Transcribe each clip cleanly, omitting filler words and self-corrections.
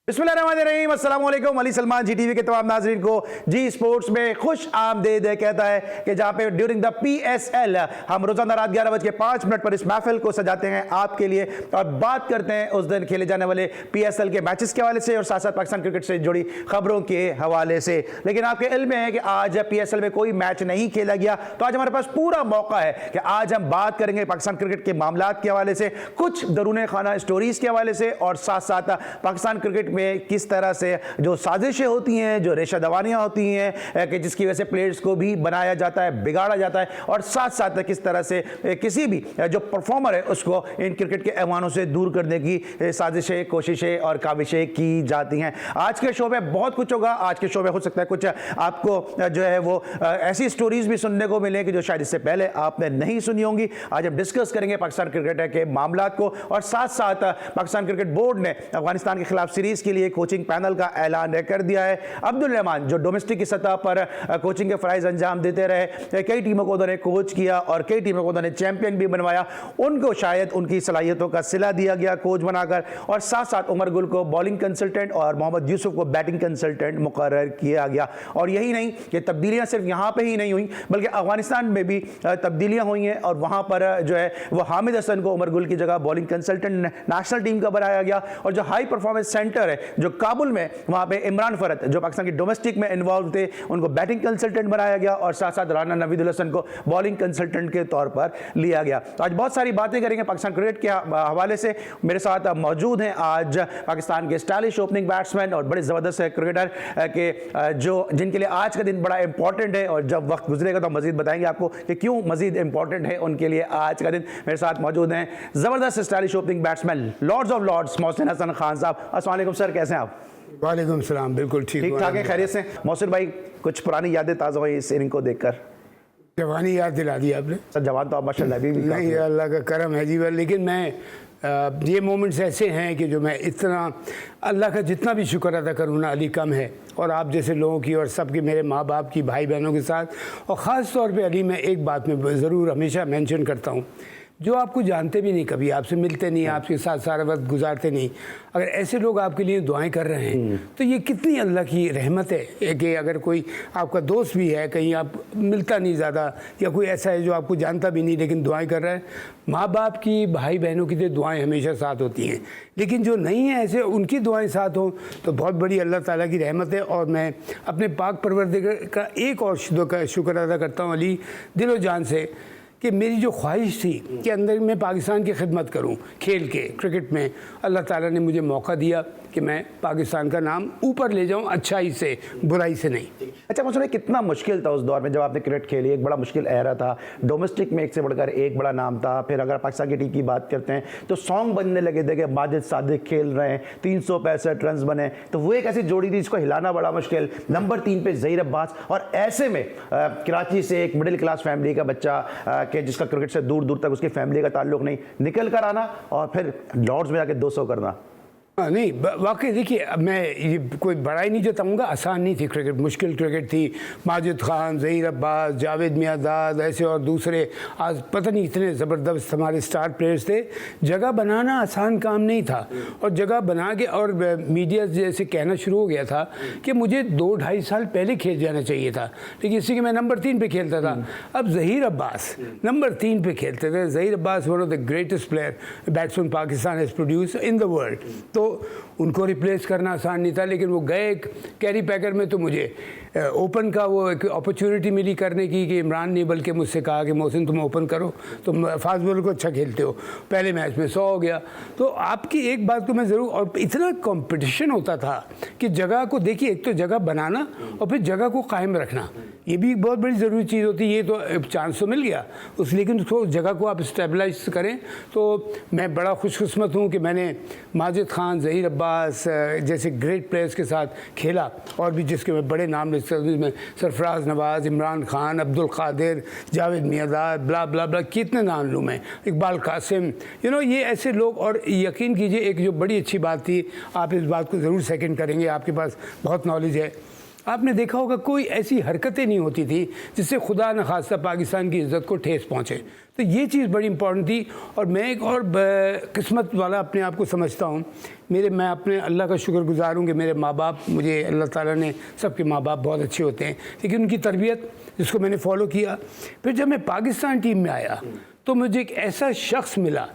बिस्मिल्लाहिर्रहमानिर्रहीम, अस्सलाम वालेकुम। अली सलमान जी टीवी के तमाम नाज़रीन को जी स्पोर्ट्स में खुश आमदीद कहता है कि जहां पे ड्यूरिंग द PSL हम रोजाना रात 11:05 पर इस महफिल को सजाते हैं आपके लिए और बात करते हैं उस दिन खेले जाने वाले PSL के मैचेस के हवाले से और साथ साथ पाकिस्तान क्रिकेट से जुड़ी खबरों के हवाले से। लेकिन आपके इल्म में है कि आज PSL में कोई मैच नहीं खेला गया, तो आज हमारे पास पूरा मौका है कि आज हम बात करेंगे पाकिस्तान क्रिकेट के मामलात के हवाले से, कुछ दरूने खाना स्टोरीज के हवाले से और साथ साथ पाकिस्तान क्रिकेट में किस तरह से जो साजिशें होती हैं, जो रेशा दवानियां होती हैं कि जिसकी वजह से प्लेयर्स को भी बनाया जाता है, बिगाड़ा जाता है और साथ साथ किस तरह से किसी भी जो परफॉर्मर है उसको इन क्रिकेट के ऐवानों से दूर करने की साजिशें, कोशिशें और काविशें की जाती हैं। आज के शो में बहुत कुछ होगा। आज के शो में हो सकता है कुछ आपको जो है वो ऐसी स्टोरीज भी सुनने को मिले कि जो शायद इससे पहले आपने नहीं सुनी होंगी। आज हम डिस्कस करेंगे पाकिस्तान क्रिकेट के मामलात को और साथ साथ पाकिस्तान क्रिकेट बोर्ड ने अफगानिस्तान के खिलाफ सीरीज के लिए कोचिंग पैनल का ऐलान कर दिया है। अब्दुल रहमान जो डोमेस्टिक की सतह पर कोचिंग के फराइज अंजाम देते रहे, कई टीमों को उन्होंने कोच किया और कई टीमों को उन्होंने चैंपियन भी बनवाया, उनको शायद उनकी सलाहियतों का सिला दिया गया कोच बनाकर। और साथ साथ उमर गुल को बॉलिंग कंसल्टेंट और मोहम्मद यूसुफ को बैटिंग कंसल्टेंट मुकर्रर किया गया। और यही नहीं कि तब्दीलियां सिर्फ यहां पे ही नहीं हुई बल्कि अफगानिस्तान में भी तब्दीलियां हुई हैं और वहां पर जो है वो हामिद हसन को उमर गुल की जगह बॉलिंग कंसल्टेंट नेशनल टीम का बनाया गया। और जो हाई परफॉर्मेंस सेंटर है जो काबुल में, वहां पे इमरान फरत जो पाकिस्तान की डोमेस्टिक में इन्वॉल्व थे, उनको बैटिंग कंसल्टेंट बनाया गया और साथ साथ राना नवीदुल हसन को बॉलिंग कंसल्टेंट के तौर पर लिया गया। तो आज बहुत सारी बातें करेंगे पाकिस्तान क्रिकेट के हवाले से। मेरे साथ मौजूद हैं आज पाकिस्तान के स्टाइलिश ओपनिंग बैट्समैन और बड़े जबरदस्त क्रिकेटर के जो जिनके लिए आज का दिन बड़ा इंपॉर्टेंट है और जब वक्त गुजरेगा तो मजीद बताएंगे आपको कि क्यों मजीद इंपॉर्टेंट है उनके लिए आज का दिन। मेरे साथ मौजूद हैं जबरदस्त stylish opening batsman, lords of lords, Mohsin Hasan Khan साहब। अस्सलाम वालेकुम सर, कैसे हैं आप? वालेकुम सलाम, बिल्कुल ठीक ठाक है, खैरियत से? मोहसिन भाई, कुछ पुरानी यादें ताज़ा हुई इस इनिंग को देखकर? जवानी याद दिला दी आपने। सर जवान तो आप माशाल्लाह अभी भी नहीं, अल्लाह का करम है जी। लेकिन मैं ये मोमेंट्स ऐसे हैं कि जो मैं इतना अल्लाह का जितना भी शुक्र अदा करूँ ना अली कम है। और आप जैसे लोगों की और सबके, मेरे माँ बाप की, भाई बहनों के साथ, और ख़ास तौर पे अली मैं एक बात में ज़रूर हमेशा मेंशन करता हूँ, जो आपको जानते भी नहीं, कभी आपसे मिलते नहीं, आपके साथ सारा वक्त गुजारते नहीं, अगर ऐसे लोग आपके लिए दुआएं कर रहे हैं तो ये कितनी अल्लाह की रहमत है कि अगर कोई आपका दोस्त भी है, कहीं आप मिलता नहीं ज़्यादा, या कोई ऐसा है जो आपको जानता भी नहीं लेकिन दुआएं कर रहा है, माँ बाप की, भाई बहनों की तो दुआएं हमेशा साथ होती हैं। लेकिन जो नहीं है ऐसे, उनकी दुआएं साथ हों तो बहुत बड़ी अल्लाह ताला की रहमत है। और मैं अपने पाक परवरदिगार का एक और शुक्र अदा करता हूँ अली, दिलो जान से, कि मेरी जो ख्वाहिश थी कि अंदर मैं पाकिस्तान की खिदमत करूं खेल के, क्रिकेट में, अल्लाह ताला ने मुझे मौका दिया कि मैं पाकिस्तान का नाम ऊपर ले जाऊं, अच्छाई से, बुराई से नहीं। अच्छा मुझे कितना मुश्किल था उस दौर में जब आपने क्रिकेट खेली? एक बड़ा मुश्किल एरा था, डोमेस्टिक में एक से बढ़कर एक बड़ा नाम था। फिर अगर पाकिस्तान की टीम की बात करते हैं तो सॉन्ग बनने लगे थे कि माजिद सादिक खेल रहे हैं, 365 रन बने, तो वो एक ऐसी जोड़ी थी जिसको हिलाना बड़ा मुश्किल। नंबर 3 पे ज़हीर अब्बास, और ऐसे में कराची से एक मिडिल क्लास फैमिली का बच्चा कि जिसका क्रिकेट से दूर दूर तक उसकी फैमिली का ताल्लुक नहीं, निकल कर आना और फिर लॉर्ड्स में जाके 200 करना। नहीं, वाकई देखिए, मैं ये कोई बड़ाई नहीं जताऊँगा, आसान नहीं थी क्रिकेट, मुश्किल क्रिकेट थी। माजिद खान, ज़हीर अब्बास, जावेद मियाँदाद, ऐसे और दूसरे आज पता नहीं इतने ज़बरदस्त हमारे स्टार प्लेयर्स थे। जगह बनाना आसान काम नहीं था, और जगह बना के, और मीडिया जैसे कहना शुरू हो गया था कि मुझे 2-2.5 साल पहले खेल जाना चाहिए था, लेकिन इसी के मैं नंबर 3 पे खेलता था। अब ज़हीर अब्बास नंबर 3 पे खेलते थे। Zaheer Abbas one of the greatest player batsman Pakistan has produce in the world, तो उनको रिप्लेस करना आसान नहीं था। लेकिन वो गए कैरी पैकर में, तो मुझे ओपन का वो एक अपॉर्चुनिटी मिली करने की कि इमरान ने बल्कि मुझसे कहा कि मोहसिन तुम ओपन करो, तुम फास्ट बॉलर को अच्छा खेलते हो। पहले मैच में 100 हो गया। तो आपकी एक बात को मैं ज़रूर, और इतना कंपटीशन होता था कि जगह को देखिए, एक तो जगह बनाना और फिर जगह को कायम रखना, ये भी बहुत बड़ी ज़रूरी चीज़ होती है। ये तो चांस तो मिल गया लेकिन उसको जगह को आप स्टेबलाइज करें। तो मैं बड़ा खुशकिस्मत हूँ कि मैंने माजिद खान, ज़हीर अब्बास जैसे ग्रेट प्लेयर्स के साथ खेला, और भी जिसके मैं बड़े नाम ले सकता हूँ, इसमें सरफराज नवाज़, इमरान खान, अब्दुल कादिर, जावेद मियाँदाद, ब्ला ब्ला ब्ला, कितने नाम लूँ मैं, इकबाल कासिम, ये ऐसे लोग। और यकीन कीजिए एक जो बड़ी अच्छी बात थी, आप इस बात को ज़रूर सेकंड करेंगे, आपके पास बहुत नॉलेज है, आपने देखा होगा कोई ऐसी हरकतें नहीं होती थी जिससे खुदा न खास्ता पाकिस्तान की इज़्ज़त को ठेस पहुँचे। तो ये चीज़ बड़ी इंपॉर्टेंट थी। और मैं एक और किस्मत वाला अपने आप को समझता हूँ। मैं अपने अल्लाह का शुक्रगुजार हूँ कि मेरे माँ बाप, मुझे अल्लाह ताला ने, सबके माँ बाप बहुत अच्छे होते हैं, लेकिन उनकी तरबियत जिसको मैंने फॉलो किया। फिर जब मैं पाकिस्तान टीम में आया तो मुझे एक ऐसा शख्स मिला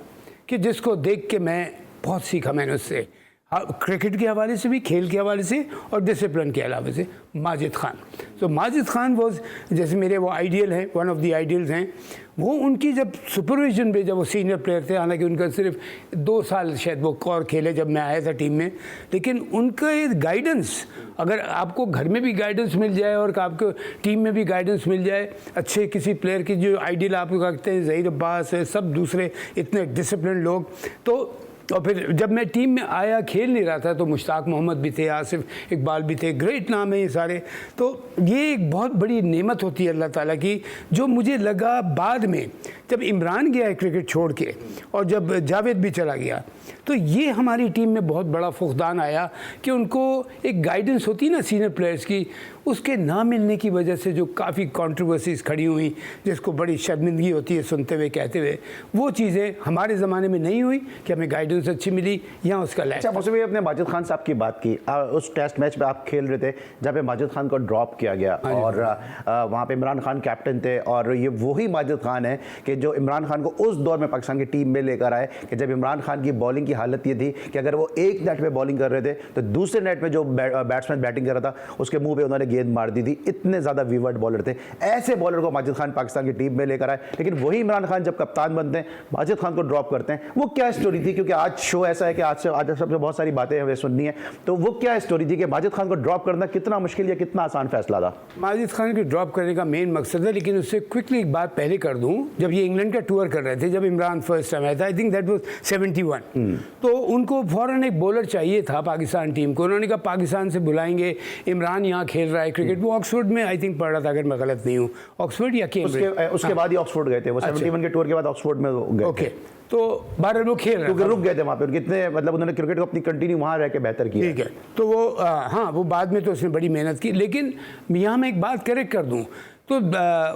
कि जिसको देख के मैं बहुत सीखा मैंने उससे, क्रिकेट के हवाले से भी, खेल के हवाले से और डिसिप्लिन के हवाले से, माजिद खान। तो माजिद खान वॉज, जैसे मेरे वो आइडियल हैं, वन ऑफ द आइडियल्स हैं। वो उनकी जब सुपरविजन पे, जब वो सीनियर प्लेयर थे, हालांकि उनका सिर्फ 2 साल शायद वो और खेले जब मैं आया था टीम में, लेकिन उनका गाइडेंस, अगर आपको घर में भी गाइडेंस मिल जाए और आपको टीम में भी गाइडेंस मिल जाए, अच्छे किसी प्लेयर की जो आइडियल आप कहते हैं, ज़हीर अब्बास है, सब दूसरे इतने डिसिप्लिन लोग, तो और फिर जब मैं टीम में आया, खेल नहीं रहा था, तो मुश्ताक मोहम्मद भी थे, आसिफ इकबाल भी थे, ग्रेट नाम है ये सारे। तो ये एक बहुत बड़ी नेमत होती है अल्लाह ताला की, जो मुझे लगा बाद में जब इमरान गया है क्रिकेट छोड़ के और जब जावेद भी चला गया, तो ये हमारी टीम में बहुत बड़ा फुकदान आया कि उनको एक गाइडेंस होती है ना सीनियर प्लेयर्स की, उसके ना मिलने की वजह से जो काफ़ी कंट्रोवर्सीज खड़ी हुई, जिसको बड़ी शर्मिंदगी होती है सुनते हुए, कहते हुए, वो चीज़ें हमारे ज़माने में नहीं हुई कि हमें गाइडेंस अच्छी मिली या उसका लैक। अच्छा, मुझे भी अपने माजिद खान साहब की बात की। उस टेस्ट मैच में आप खेल रहे थे जहाँ पे माजिद खान को ड्रॉप किया गया, और वहाँ पे इमरान खान कैप्टन थे, और ये वही माजिद खान है कि जो इमरान खान को उस दौर में पाकिस्तान की टीम में लेकर आए, कि जब इमरान खान की बॉलिंग की हालत ये थी कि अगर वो एक नेट में बॉलिंग कर रहे थे तो दूसरे नेट में जो बैट्समैन बैटिंग कर रहा था उसके मुंह पे उन्होंने गेंद मार दी थी। इतने ज़्यादा विवर्ड बॉलर थे। ऐसे बॉलर को माजिद खान पाकिस्तान की टीम में लेकर आए, लेकिन वही इमरान खान जब कप्तान बनते हैं, माजिद खान को ड्रॉप करते हैं। वो क्या स्टोरी थी? क्योंकि आज शो ऐसा है कि आज सबसे बहुत सारी बातें हमें सुननी है, तो वो क्या स्टोरी थी कि माजिद खान को ड्रॉप करना कितना मुश्किल या कितना आसान फैसला था? माजिद खान को ड्रॉप करने का मेन मकसद है, लेकिन उससे क्विकली एक बात पहले कर दूं, जब ये इंग्लैंड का टूर कर रहे थे, जब इमरान फर्स्ट टाइम आया था, आई थिंक दैट वाज 71, तो उनको फौरन एक बॉलर चाहिए था पाकिस्तान टीम को। उन्होंने कहा पाकिस्तान से बुलाएंगे, इमरान यहाँ खेल रहा है क्रिकेट। वो ऑक्सफोर्ड में आई थिंक पढ़ रहा था, अगर मैं गलत नहीं हूँ, ऑक्सफोर्ड या केम्ब्रिज, उसके बाद ही ऑक्सफोर्ड गए थे वो। 71 के टूर के बाद ऑक्सफोर्ड में गए। ओके, तो 12 लोग खेल रहे हैं, रुक गए थे वहाँ पे। कितने मतलब उन्होंने क्रिकेट को अपनी कंटिन्यू वहाँ रह के बेहतर किया। ठीक है, तो वो हाँ, वो बाद में तो उसने बड़ी मेहनत की। लेकिन यहाँ मैं एक बात करेक्ट कर दूँ, तो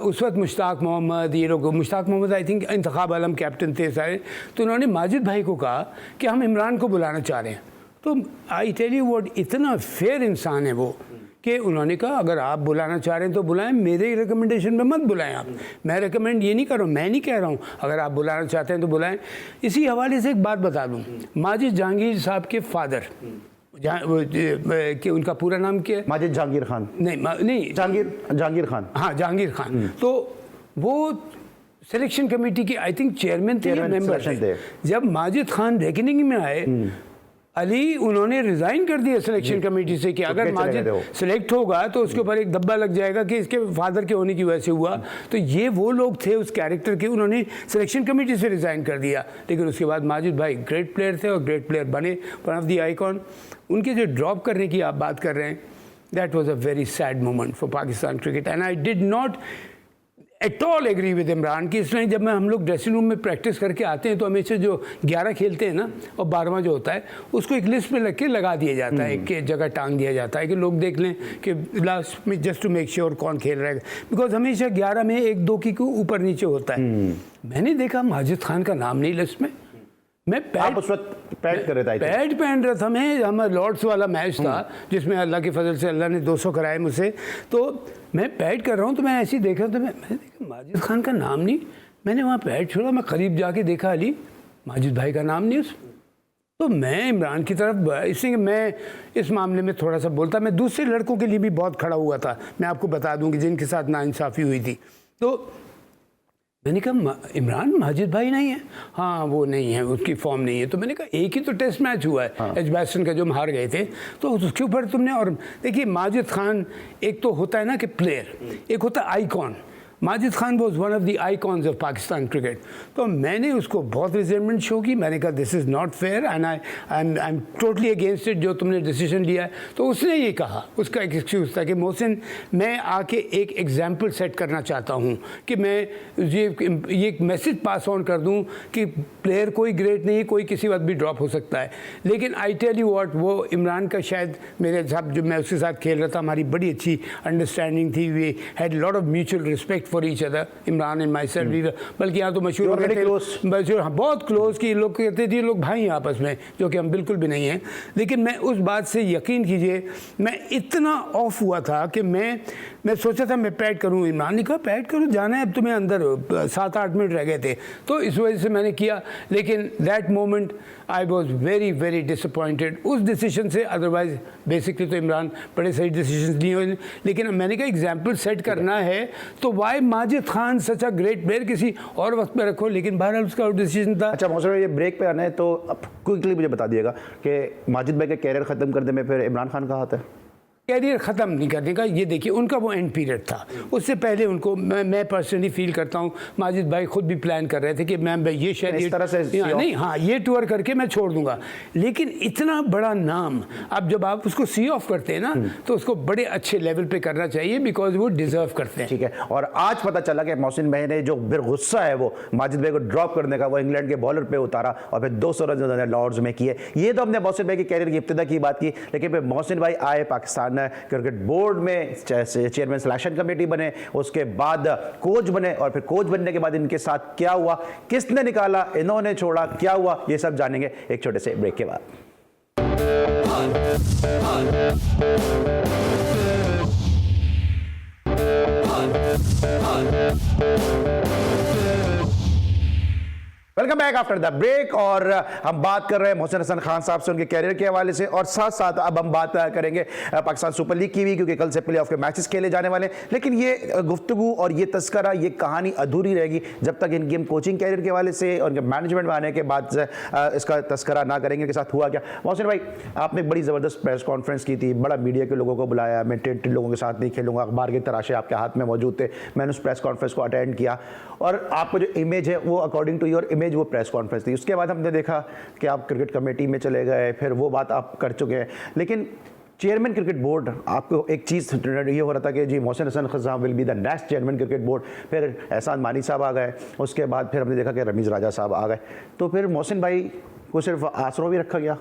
उस वक्त मुश्ताक मोहम्मद, ये लोग, Mushtaq Mohammad I think Intikhab Alam captain थे सारे, तो उन्होंने माजिद भाई को कहा कि हम इमरान को बुलाना चाह रहे हैं। तो आई टेल यू व्हाट, इतना फेयर इंसान है वो कि उन्होंने कहा अगर आप बुलाना चाह रहे हैं तो बुलाएं, मेरे रिकमेंडेशन में मत बुलाएं आप। मैं रिकमेंड ये नहीं कर रहा हूँ, मैं नहीं कह रहा हूँ, अगर आप बुलाना चाहते हैं तो बुलाएं। इसी हवाले से एक बात बता दूँ, माजिद जहांगीर साहब के फादर, कि उनका पूरा नाम क्या है? माजिद जहांगीर खान। नहीं, जहांगीर खान। हाँ, जहांगीर खान। तो वो सिलेक्शन कमेटी के आई थिंक चेयरमैन थे, मेंबर थे। जब माजिद खान रेकनिंग में आए, अली उन्होंने रिजाइन कर दिया सिलेक्शन कमेटी से कि अगर माजिद सिलेक्ट होगा तो उसके ऊपर एक धब्बा लग जाएगा कि इसके फादर के होने की वजह से हुआ। तो ये वो लोग थे उस कैरेक्टर के, उन्होंने सिलेक्शन कमेटी से रिजाइन कर दिया। लेकिन उसके बाद माजिद भाई ग्रेट प्लेयर थे और ग्रेट प्लेयर बने, वन ऑफ द आइकॉन। उनके जो ड्रॉप करने की आप बात कर रहे हैं, that was a very sad moment for Pakistan cricket, and I did not at all agree with Imran की। इसलिए जब मैं हम लोग ड्रेसिंग रूम में प्रैक्टिस करके आते हैं तो हमेशा जो 11 खेलते हैं ना, और 12वां जो होता है उसको एक लिस्ट में लग के लगा दिया जाता है, एक जगह टांग दिया जाता है कि लोग देख लें कि लास्ट में, जस्ट टू मेक श्योर कौन खेल रहा है, बिकॉज हमेशा 11 में 1-2 की ऊपर नीचे होता है। मैंने देखा माजिद खान का नाम नहीं लिस्ट में। मैं पैड कर रहा था, पैड पहन रहा था मैं, हमारा लॉर्ड्स वाला मैच था जिसमें अल्लाह के फजल से अल्लाह ने 200 कराए मुझसे, तो मैं पैड कर रहा हूँ, तो मैं ऐसे ही देख रहा था, मैंने देखा माजिद खान का नाम नहीं। मैंने वहाँ पैड छोड़ा, मैं करीब जाके देखा, अली माजिद भाई का नाम नहीं उसमें। तो मैं इमरान की तरफ, इसलिए मैं इस मामले में थोड़ा सा बोलता, मैं दूसरे लड़कों के लिए भी बहुत खड़ा हुआ था, मैं आपको बता दूँ कि जिनके साथ नाइंसाफ़ी हुई थी। तो मैंने कहा इमरान माजिद भाई नहीं है? हाँ वो नहीं है, उसकी फॉर्म नहीं है। तो मैंने कहा एक ही तो टेस्ट मैच हुआ है एजबेस्टन का जो हम हार गए थे, तो उसके ऊपर तुमने। और देखिए माजिद खान एक तो होता है ना कि प्लेयर, एक होता है icon. Majid Khan was one of the icons of Pakistan cricket. तो मैंने उसको बहुत रिजेंटमेंट शो की। मैंने कहा this is not fair and I am totally against it, जो तुमने डिसीजन लिया है। तो उसने ये कहा, उसका एक एक्सक्यूज़ था कि मोहसिन मैं आके एक एग्जाम्पल सेट करना चाहता हूँ कि मैं ये मैसेज पास ऑन कर दूँ कि प्लेयर कोई ग्रेट नहीं है, कोई किसी वक्त भी ड्रॉप हो सकता है। लेकिन आई टेल यू व्हाट, वो इमरान का शायद मेरे साथ जो मैं उसके साथ खेल रहा था, हमारी बड़ी अच्छी अंडरस्टैंडिंग थी। We had lot of mutual respect for each other, Imran and myself. बल्कि यहाँ तो मशहूर हो गए थे बहुत क्लोज की लोग कहते थे लोग भाई हैं आपस में, जो कि हम बिल्कुल भी नहीं हैं। लेकिन मैं उस बात से यकीन कीजिए मैं इतना ऑफ हुआ था कि मैं सोचा था मैं पैड करूँ। इमरान ने कहा पैड करो, जाना है अब तुम्हें अंदर, 7-8 मिनट रह गए थे। तो इस वजह से मैंने किया। लेकिन that moment I was very very disappointed उस डिसीजन से। अदरवाइज बेसिकली तो इमरान बड़े सही डिसीजन लिए हुए। लेकिन मैंने कहा एग्जाम्पल सेट करना है तो why Majid Khan such a great player किसी और वक्त में रखो। लेकिन बहरहाल उसका डिसीजन था। अच्छा मौसम, ये ब्रेक पे आना है तो अब क्विकली मुझे बता दिएगा कि माजिद भाई का कैरियर ख़त्म करने में फिर इमरान खान का हाथ है? कैरियर ख़त्म नहीं करने का, ये देखिए उनका वो एंड पीरियड था। उससे पहले उनको मैं पर्सनली फील करता हूँ माजिद भाई खुद भी प्लान कर रहे थे कि मैं ये शायद इस तरह से नहीं, हाँ ये टूर करके मैं छोड़ दूंगा। लेकिन इतना बड़ा नाम, अब जब आप उसको सी ऑफ करते हैं ना तो उसको बड़े अच्छे लेवल पे करना चाहिए, बिकॉज वो डिजर्व करते हैं। ठीक है। और आज पता चला कि मोहसिन भाई ने जो फिर गुस्सा है वो माजिद भाई को ड्रॉप करने का, वो इंग्लैंड के बॉलर पे उतारा और फिर 200 रन उन्होंने लॉर्ड्स में किए। ये तो हमने मोहसिन भाई के कैरियर की इब्तिदा की बात की। लेकिन फिर मोहसिन भाई आए पाकिस्तान क्रिकेट बोर्ड में, चेयरमैन सिलेक्शन कमेटी बने, उसके बाद कोच बने, और फिर कोच बनने के बाद इनके साथ क्या हुआ, किसने निकाला, इन्होंने छोड़ा, क्या हुआ, ये सब जानेंगे एक छोटे से ब्रेक के बाद। Welcome back after the break. और हम बात कर रहे हैं मोहसिन हसन खान साहब से, उनके कैरियर के हवाले से, और साथ साथ अब हम बात करेंगे पाकिस्तान सुपर लीग की भी, क्योंकि कल से प्लेऑफ के मैचेस खेले जाने वाले हैं। लेकिन ये गुफ्तगू और ये तस्करा, ये कहानी अधूरी रहेगी जब तक इनकी हम कोचिंग कैरियर के हवाले से और इनके मैनेजमेंट में आने के बाद इसका तस्करा ना करेंगे के साथ हुआ क्या। मोहसिन भाई, आपने एक बड़ी ज़बरदस्त प्रेस कॉन्फ्रेंस की थी, बड़ा मीडिया के लोगों को बुलाया। मैं टेंट लोगों के साथ नहीं खेलूंगा, अखबार के तराशे आपके हाथ में मौजूद थे। मैंने उस प्रेस कॉन्फ्रेंस को अटेंड किया और आपको जो इमेज है वो अकॉर्डिंग टू योर इमेज वो प्रेस कॉन्फ्रेंस थी। उसके बाद हमने देखा कि आप क्रिकेट कमेटी में चले गए, फिर वो बात आप कर चुके हैं। लेकिन चेयरमैन क्रिकेट बोर्ड, आपको एक चीज़ ये हो रहा था कि जी Mohsin Hasan Khan will be the next chairman cricket board. फिर एहसान मानी साहब आ गए, उसके बाद फिर हमने देखा कि रमीज़ राजा साहब आ गए। तो फिर मोहसिन भाई को सिर्फ आसरों भी रखा गया?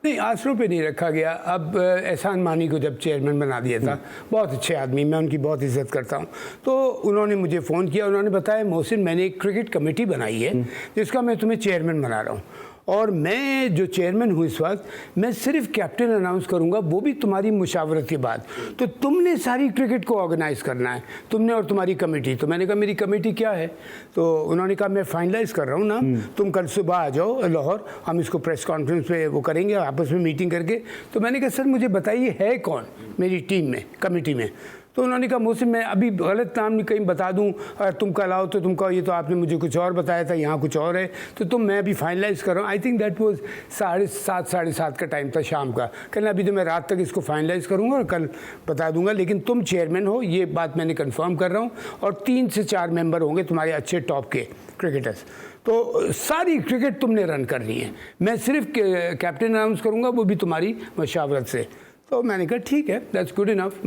नहीं, आसरों पे नहीं रखा गया। अब एहसान मानी को जब चेयरमैन बना दिया था, बहुत अच्छे आदमी, मैं उनकी बहुत इज्जत करता हूँ, तो उन्होंने मुझे फ़ोन किया। उन्होंने बताया मोहसिन मैंने एक क्रिकेट कमेटी बनाई है जिसका मैं तुम्हें चेयरमैन बना रहा हूँ, और मैं जो चेयरमैन हूँ इस वक्त, मैं सिर्फ कैप्टन अनाउंस करूँगा, वो भी तुम्हारी मुशावरत के बाद। तो तुमने सारी क्रिकेट को ऑर्गेनाइज़ करना है, तुमने और तुम्हारी कमेटी। तो मैंने कहा मेरी कमेटी क्या है? तो उन्होंने कहा मैं फाइनलाइज़ कर रहा हूँ ना, तुम कल सुबह आ जाओ लाहौर, हम इसको प्रेस कॉन्फ्रेंस पे वो करेंगे आपस में मीटिंग करके। तो मैंने कहा सर मुझे बताइए है कौन मेरी टीम में, कमेटी में? तो उन्होंने कहा मुझसे मैं अभी गलत नाम नहीं कहीं बता दूं, अगर तुम कल आओ तो तुम कहो ये तो आपने मुझे कुछ और बताया था, यहाँ कुछ और है, तो मैं अभी फाइनलाइज़ कर रहा हूँ। आई थिंक दैट वाज 7:30 7:30 का टाइम था शाम का। कहना अभी तो मैं रात तक इसको फाइनलाइज़ करूँगा और कल बता दूंगा, लेकिन तुम चेयरमैन हो, ये बात मैंने कन्फर्म कर रहा हूँ, और 3 से 4 मेंबर होंगे तुम्हारे अच्छे टॉप के क्रिकेटर्स। तो सारी क्रिकेट तुमने रन करनी है, मैं सिर्फ कैप्टन अनाउंस करूँगा, वो भी तुम्हारी मशावरत से। तो मैंने कहा ठीक है, दैट्स गुड इनफ।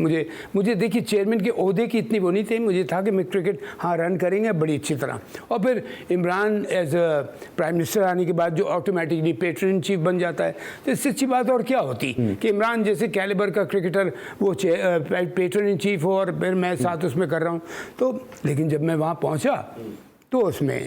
मुझे देखिए चेयरमैन के ओहदे की इतनी वो नहीं थी, मुझे था कि मैं क्रिकेट हाँ रन करेंगे बड़ी अच्छी तरह। और फिर Imran as a prime minister आने के बाद जो ऑटोमेटिकली पेट्रन इन चीफ बन जाता है, तो इससे अच्छी बात और क्या होती कि इमरान जैसे कैलिबर का क्रिकेटर वो पेट्रन इन चीफ हो, और फिर मैं साथ उसमें कर रहा हूँ। तो लेकिन जब मैं वहाँ पहुँचा तो उसमें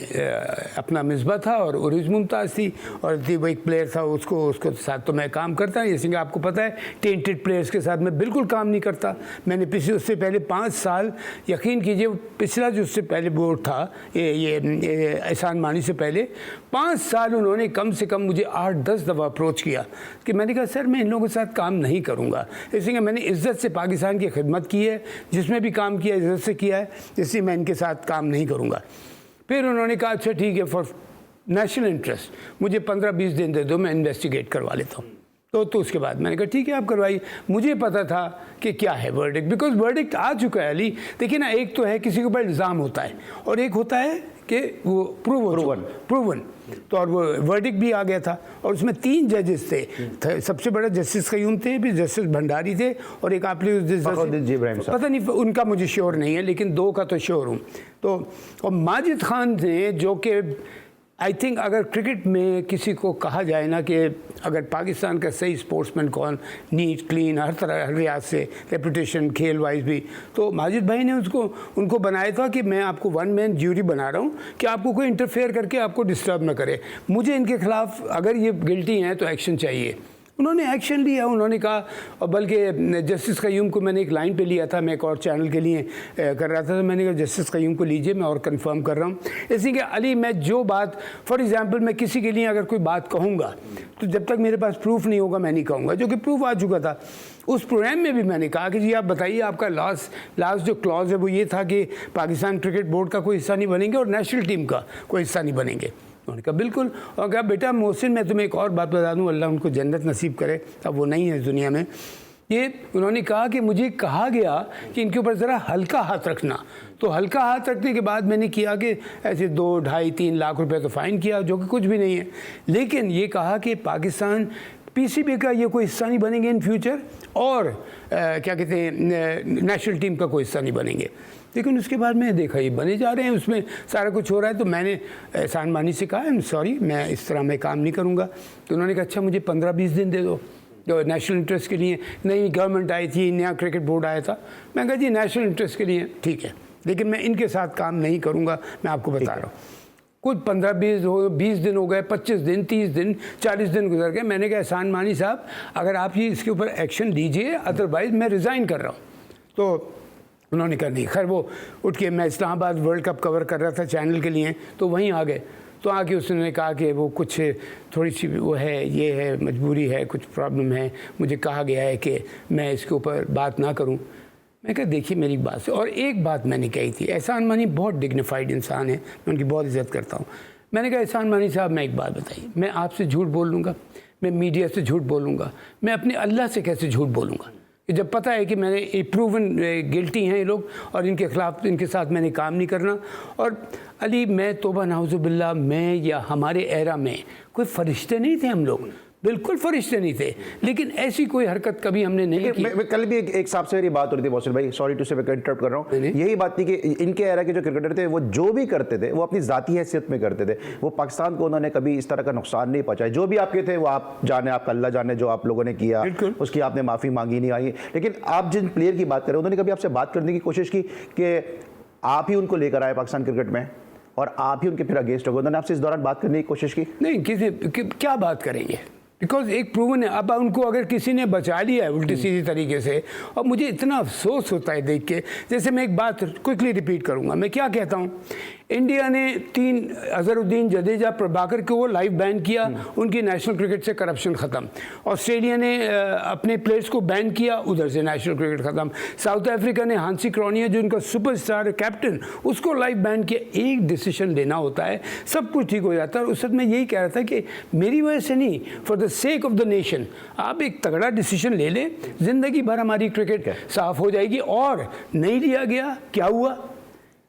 अपना मिसबा था और उर्ज मुमताज़ थी, और वो एक प्लेयर था, उसको साथ तो मैं काम करता है, जैसे कि आपको पता है टेंटेड प्लेयर्स के साथ मैं बिल्कुल काम नहीं करता। मैंने उससे पहले 5 साल, यकीन कीजिए पिछला जो उससे पहले बोर्ड था ये एहसान मानी से पहले 5 साल उन्होंने कम से कम मुझे 8-10 दफ़ा अप्रोच किया कि मैंने कहा सर मैं इन लोगों के साथ काम नहीं करूँगा, इसलिए मैंने इज़्ज़त से पाकिस्तान की खिदमत की है, जिसमें भी काम किया इज़्ज़त से किया है, इसलिए मैं इनके साथ काम नहीं करूँगा। फिर उन्होंने कहा अच्छा ठीक है, फॉर नेशनल इंटरेस्ट मुझे 15-20 दिन दे दो, मैं इन्वेस्टिगेट करवा लेता हूँ। तो उसके बाद मैंने कहा ठीक है आप करवाइए। मुझे पता था कि क्या है वर्डिक्ट, बिकॉज वर्डिक्ट आ चुका है अली। देखिए ना, एक तो है किसी के ऊपर इल्ज़ाम होता है और एक होता है कि वो प्रूवन। तो और वो वर्डिक्ट भी आ गया था और उसमें 3 जजेस थे। सबसे बड़ा जस्टिस क़य्यूम थे, फिर जस्टिस भंडारी थे और एक आप पता नहीं उनका मुझे श्योर नहीं है, लेकिन 2 का तो श्योर हूँ। तो और माजिद खान ने, जो कि आई थिंक अगर क्रिकेट में किसी को कहा जाए ना कि अगर पाकिस्तान का सही स्पोर्ट्समैन कौन, नीट क्लीन हर तरह, हर रियाज से रेपुटेशन खेल वाइज भी, तो माजिद भाई ने उनको बनाया था कि मैं आपको 1 मैन ज्यूरी बना रहा हूँ कि आपको कोई इंटरफेयर करके आपको डिस्टर्ब ना करे, मुझे इनके खिलाफ अगर ये गिल्टी हैं तो एक्शन चाहिए। उन्होंने एक्शन लिया, उन्होंने कहा, और बल्कि जस्टिस क़य्यूम को मैंने एक लाइन पे लिया था, मैं एक और चैनल के लिए कर रहा था, तो मैंने कहा जस्टिस क़य्यूम को लीजिए, मैं और कंफर्म कर रहा हूँ। इसलिए कि अली, मैं जो बात, फॉर एग्जांपल मैं किसी के लिए अगर कोई बात कहूँगा तो जब तक मेरे पास प्रूफ नहीं होगा मैं नहीं कहूँगा, जो कि प्रूफ आ चुका था। उस प्रोग्राम में भी मैंने कहा कि जी आप बताइए, आपका लास्ट जो क्लॉज है वो ये था कि पाकिस्तान क्रिकेट बोर्ड का कोई हिस्सा नहीं बनेंगे और नेशनल टीम का कोई हिस्सा नहीं बनेंगे। उन्होंने कहा बिल्कुल, और कहा बेटा मोहसिन, मैं तुम्हें एक और बात बता दूं, अल्लाह उनको जन्नत नसीब करे, अब वो नहीं है इस दुनिया में। ये उन्होंने कहा कि मुझे कहा गया कि इनके ऊपर ज़रा हल्का हाथ रखना, तो हल्का हाथ रखने के बाद मैंने किया कि ऐसे 2, 2.5-3 लाख रुपए तो फ़ाइन किया, जो कि कुछ भी नहीं है। लेकिन ये कहा कि पाकिस्तान PCB का ये कोई हिस्सा नहीं बनेंगे इन फ्यूचर, और क्या कहते हैं, नेशनल टीम का कोई हिस्सा नहीं बनेंगे। लेकिन उसके बाद मैंने देखा ये बने जा रहे हैं, उसमें सारा कुछ हो रहा है। तो मैंने एहसान मानी से कहा, आई एम सॉरी, मैं इस तरह मैं काम नहीं करूँगा। तो उन्होंने कहा अच्छा मुझे 15-20 दिन दे दो जो नेशनल इंटरेस्ट के लिए। नई गवर्नमेंट आई थी, नया क्रिकेट बोर्ड आया था, मैं कहा जी नेशनल इंटरेस्ट के लिए ठीक है, लेकिन मैं इनके साथ काम नहीं करूँगा, मैं आपको बता रहा हूँ। कुछ 15-20 दिन हो गए, 25 दिन, 30 दिन, 40 दिन गुजर गए। मैंने कहा एहसान मानी साहब, अगर आप ये इसके ऊपर एक्शन लीजिए, अदरवाइज़ मैं रिज़ाइन कर रहा हूँ। तो उन्होंने कहा नहीं। खैर वो उठ के, मैं इस्लामाबाद वर्ल्ड कप कवर कर रहा था चैनल के लिए, तो वहीं आ गए। तो आके उसने कहा कि वो कुछ थोड़ी सी वो है, ये है, मजबूरी है, कुछ प्रॉब्लम है, मुझे कहा गया है कि मैं इसके ऊपर बात ना करूं। मैं कहा देखिए मेरी बात से, और एक बात मैंने कही थी, एहसान मानी बहुत डिग्निफाइड इंसान है, मैं उनकी बहुत इज़्ज़त करता हूँ। मैंने कहा एहसान मानी साहब, मैं एक बात बताइए, मैं आपसे झूठ बोल लूँगा, मैं मीडिया से झूठ बोलूँगा, मैं अपने अल्लाह से कैसे झूठ बोलूँगा? जब पता है कि मैंने प्रूवन गिल्टी हैं ये लोग और इनके खिलाफ, इनके साथ मैंने काम नहीं करना। और अली, मैं तौबा नाउज़ुबिल्लाह, मैं या हमारे एरा में कोई फरिश्ते नहीं थे हम लोग, बिल्कुल फरिश्ते नहीं थे, लेकिन ऐसी कोई हरकत कभी हमने नहीं की। मैं कल भी एक साहब से मेरी बात हो रही थी मोहसिन भाई, सॉरी टू से मैं इंटरप्ट कर रहा हूँ, यही बात थी कि इनके एरा के जो क्रिकेटर थे वो जो भी करते थे वो अपनी जाती हैसियत में करते थे, वो पाकिस्तान को उन्होंने कभी इस तरह का नुकसान नहीं पहुंचाया। जो भी आपके थे वो आप जाने, आपका अल्लाह जाने, जो आप लोगों ने किया उसकी आपने माफ़ी मांगी नहीं आई। लेकिन आप जिन प्लेयर की बात करें, उन्होंने कभी आपसे बात करने की कोशिश की कि आप ही उनको लेकर आए पाकिस्तान क्रिकेट में और आप ही उनके फिर अगेंस्ट हो गए? उन्होंने आपसे इस दौरान बात करने की कोशिश की? नहीं, क्या बात करेंगे, बिकॉज एक प्रूवन है। अब उनको अगर किसी ने बचा लिया है उल्टी सीधी तरीके से, और मुझे इतना अफसोस होता है देख के। जैसे मैं एक बात क्विकली रिपीट करूंगा, मैं क्या कहता हूँ, इंडिया ने 3 अजहरुद्दीन जडेजा, प्रभाकर को लाइव बैन किया, उनकी नेशनल क्रिकेट से करप्शन ख़त्म। ऑस्ट्रेलिया ने अपने प्लेयर्स को बैन किया, उधर से नेशनल क्रिकेट ख़त्म। साउथ अफ्रीका ने हांसी क्रॉनिया, जो उनका सुपरस्टार कैप्टन, उसको लाइव बैन किया। एक डिसीजन लेना होता है, सब कुछ ठीक हो जाता है। और उस वक्त मैं यही कह रहा था कि मेरी वजह से नहीं, for the sake of the nation आप एक तगड़ा डिसीजन ले लें, ज़िंदगी भर हमारी क्रिकेट साफ़ हो जाएगी। और नहीं लिया गया, क्या हुआ?